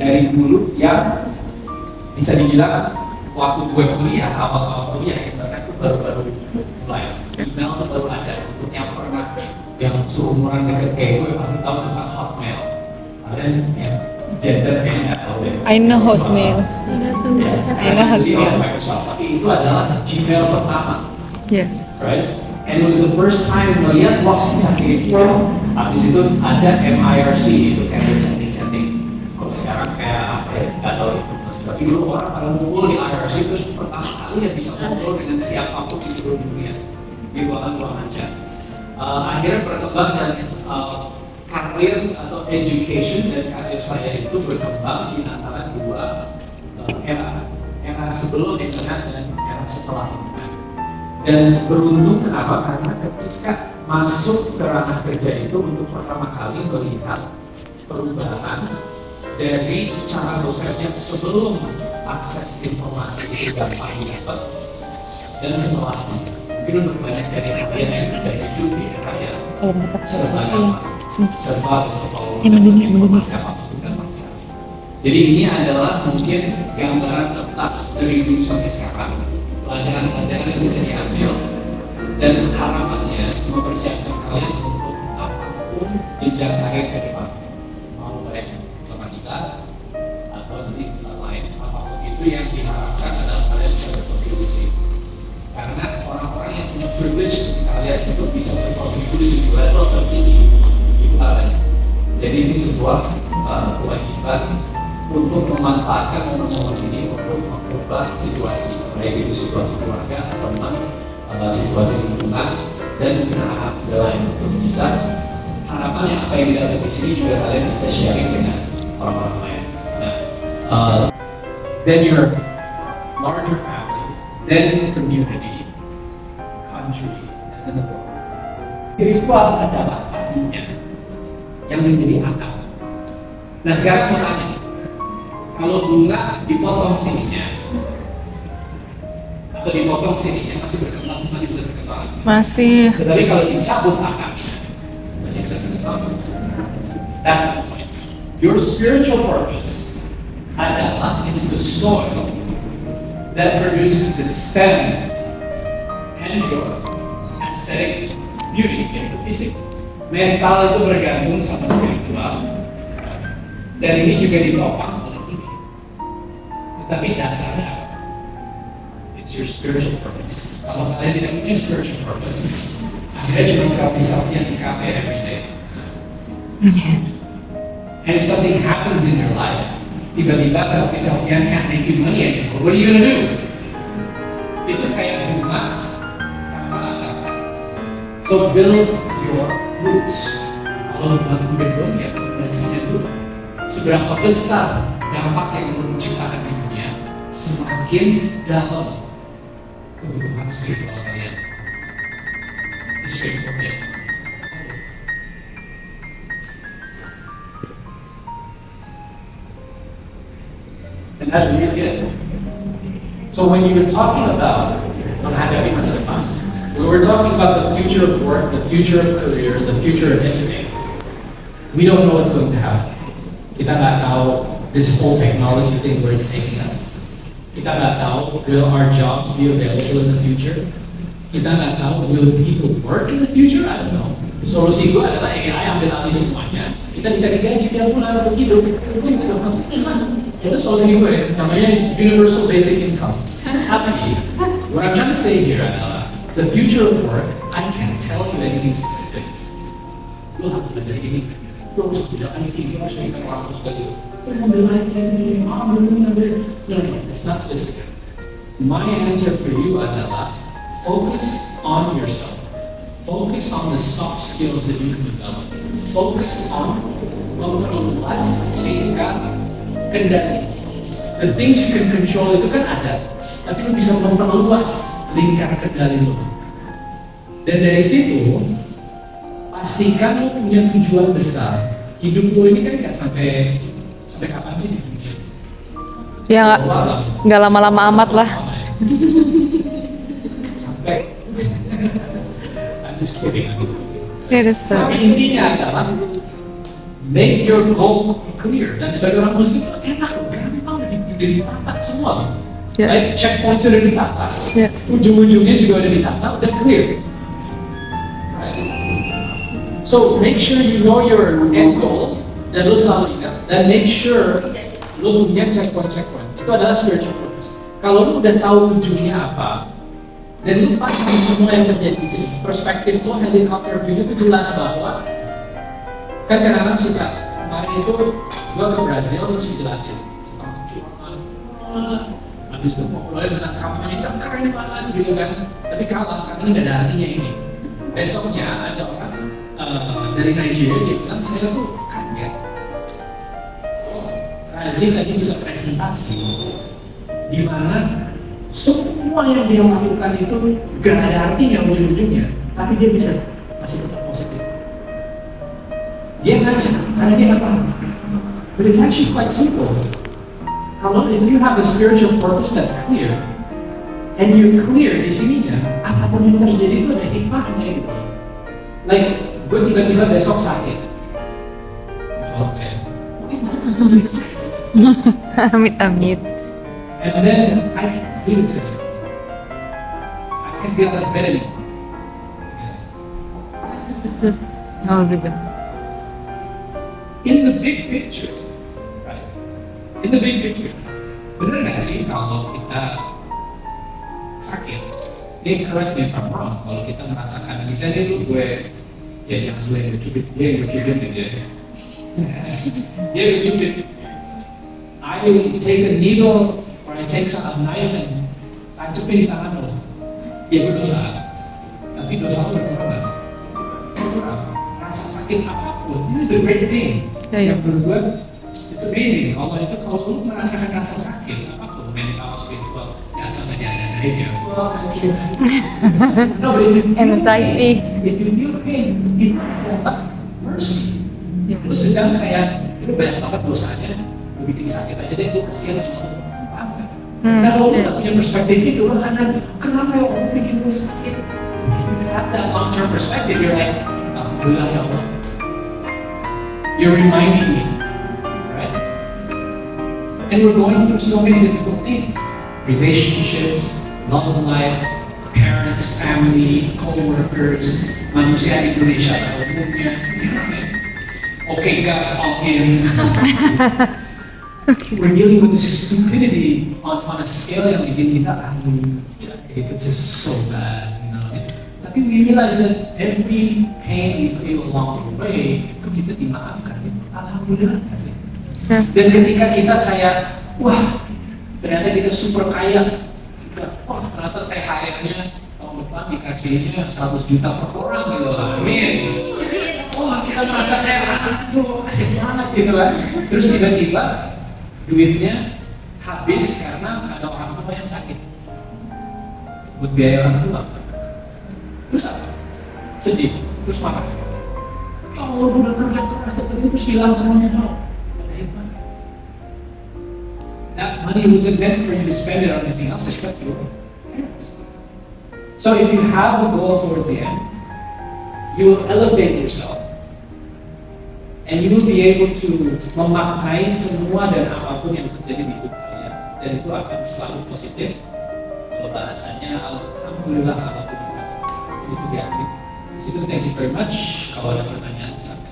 dari dulu yang bisa dibilang waktu gue kuliah, awal kuliah internet itu baru-baru mulai, email itu baru ada. Untuk yang pernah yang seumuran deket kayak gue pasti tahu tentang Hotmail. Kalian yang Gen Z kayaknya nggak tahu deh. I know Hotmail. I know Hotmail. Microsoft, tapi itu adalah Gmail pertama, Yeah. right? And it was the first time melihat wah bisa kirim email. Habis itu ada MIRC, itu kayak chatting. Kalau sekarang kayak apa ya? Nggak tahu. Tapi dulu orang pada ngumpul di IRC terus pertama kali ya bisa ngobrol dengan siapapun di seluruh dunia di ruangan chat. Akhirnya berkembang dan karir atau education dan karir saya itu berkembang di antara dua era sebelum internet dan era setelah internet. Dan beruntung kenapa? Karena ketika masuk ke ranah kerja itu untuk pertama kali melihat perubahan dari cara bekerja sebelum akses informasi itu gampang didapat dan setelahnya. Mungkin untuk banyak dari kalian yang sudah hidup di era yang serba untuk siapapun dan bangsa. Jadi ini adalah mungkin gambaran tetap dari dulu sampai sekarang, pelajaran-pelajaran yang bisa diambil dan harapannya mempersiapkan kalian untuk apapun jenjang karir ke depan. Mau baik sama kita atau nanti tempat lain, apapun itu yang diharapkan adalah kalian bisa berkontribusi. Karena orang-orang yang punya privilege seperti kalian itu bisa berkontribusi di level tertinggi itu kalian. Jadi ini sebuah kewajiban untuk memanfaatkan momen-momen ini untuk mengubah situasi, baik itu situasi keluarga, teman, situasi lingkungan, dan mungkin anak muda lain untuk bisa harapannya apa yang didapat di sini juga kalian bisa sharing dengan orang-orang lain. Nah, then your larger family, then community, country, and then the world. Spiritual adalah artinya yang menjadi akar. Nah sekarang mau tanya, kalau bunga dipotong sininya atau dipotong sininya masih berkembang, masih bisa berkembang. Masih. Tetapi kalau dicabut akarnya masih bisa berkembang. That's the point. Your spiritual purpose adalah it's the soil that produces the stem and your aesthetic beauty in the physical. Mental itu bergantung sama spiritual dan ini juga ditopang oleh ini. Tetapi dasarnya it's your spiritual purpose. Kalau kalian tidak punya spiritual purpose, akhirnya cuma selfie-selfie di cafe every day. And if something happens in your life, tiba-tiba selfie-selfiean can't make you money anymore. What are you gonna do? Itu kayak bunga tanpa akar. So build your roots. Kalau buat bedroom ya fondasinya dulu. Seberapa besar dampak yang mau diciptakan di dunia, semakin dalam kebutuhan spiritual kalian. It's straightforward. And that's really it. So when you're talking about menghadapi masa depan, when we're talking about the future of work, the future of career, the future of anything, we don't know what's going to happen. Kita nggak tahu this whole technology thing where it's taking us. Kita nggak tahu will our jobs be available in the future. Kita nggak tahu will people work in the future. I don't know. Solusi itu adalah AI ambil alih semuanya. Kita dikasih gaji tiap bulan untuk hidup. Itu solusi gue. Namanya universal basic income. Tapi what I'm trying to say here adalah the future of work. I can't tell you anything specific. Lo harus belajar ini. Lo harus belajar ini. Lo harus belajar orang terus tadi. No, it's not specific. My answer for you adalah focus on yourself. Focus on the soft skills that you can develop. Focus on memperluas tingkat kendali. The things you can control itu kan ada, tapi lu bisa memperluas lingkar kendali lu. Dan dari situ, pastikan lu punya tujuan besar. Hidup lu ini kan nggak sampai kapan sih di dunia? Ya nggak lama-lama amat lah. Sampai I'm just kidding. It is Tapi intinya adalah make your goal clear. Dan sebagai orang Muslim itu enak, gampang ditata semua. Ya. Right? Checkpoint sudah ditata, Ya. ujung-ujungnya juga udah ditata, udah clear. Right? So make sure you know your end goal, dan lu selalu ingat, dan make sure lu punya checkpoint. Itu adalah spiritual purpose. Kalau lu udah tahu ujungnya apa, dan lu paham semua yang terjadi di sini, perspektif lu, helicopter view itu jelas bahwa kan kadang-kadang suka, kemarin itu gua ke Brazil terus dijelasin tentang kecurangan, habis itu mau mulai tentang kampanye kita keren banget gitu kan, tapi kalah karena nggak ada artinya ini. Besoknya ada orang dari Nigeria dia bilang, saya tuh kaget, Razzie tadi bisa presentasi di mana semua yang dia lakukan itu gak ada artinya ujung-ujungnya, tapi dia bisa masih tetap positif. Dia nanya, karena dia nggak paham. But it's actually quite simple. Kalau if you have a spiritual purpose that's clear, and you're clear di sininya, apapun yang terjadi itu ada hikmahnya gitu. Like, gue tiba-tiba besok sakit. Jawab ya. Amit-amit. And then I can't do this again. I can't be out of bed anymore. Alhamdulillah. In the big picture, right? In the big picture, bener nggak sih kalau kita sakit? Dia correct me if I'm wrong. Kalau kita merasakan, misalnya itu gue, ya jangan gue yang bercubit, dia yang bercubit gitu ya. Dia yang bercubit. I take a needle or I take a knife and tancapin di tangan lo. Ya gue dosa, tapi dosa lo berkurang nggak? Berkurang. Rasa sakit apapun, this is the great thing. Ya. Yang menurut gue, it's amazing. Allah itu kalau lo merasakan rasa sakit apapun, mental, spiritual, ya sama jangan ya. No, but if you feel Anxiety. pain, if you feel pain, itu adalah mercy. Ya. Lo sedang kayak, ini banyak banget dosanya. Gue bikin sakit aja deh, gue kasihan sama lo. Paham nggak? Nah kalau lo gak punya perspektif itu, lo akan kenapa ya Allah bikin gue sakit? If you have that long-term perspective, you're like, alhamdulillah ya Allah. You're reminding me, right? And we're going through so many difficult things. Relationships, love of life, parents, family, co-workers, manusia Indonesia pada umumnya. Okay, guys, all in. We're dealing with this stupidity on a scale yang bikin kita, it's just so bad, you know. Tapi we realize that every pain we feel along the way, itu kita dimaafkan. Alhamdulillah nggak sih? Dan ketika kita kayak, wah, ternyata kita super kaya, wah ternyata THR-nya tahun depan dikasihnya 100 juta per orang gitu lah. Amin. Wah kita merasa kayak, aduh asik banget gitu kan. Terus tiba-tiba duitnya habis karena ada orang tua yang sakit buat biaya orang tua. Terus apa? Sedih, terus marah. Ya Allah, gue udah kerja keras terus hilang semuanya. No, ada hikmah. That money wasn't meant for you to spend it on anything else except your parents. So if you have a goal towards the end, you will elevate yourself. And you will be able to memaknai semua dan apapun yang terjadi di hidup kalian. Dan itu akan selalu positif. Kalau bahasanya, alhamdulillah apapun itu diambil. Situ, thank you very much. Kalau ada pertanyaan, silakan.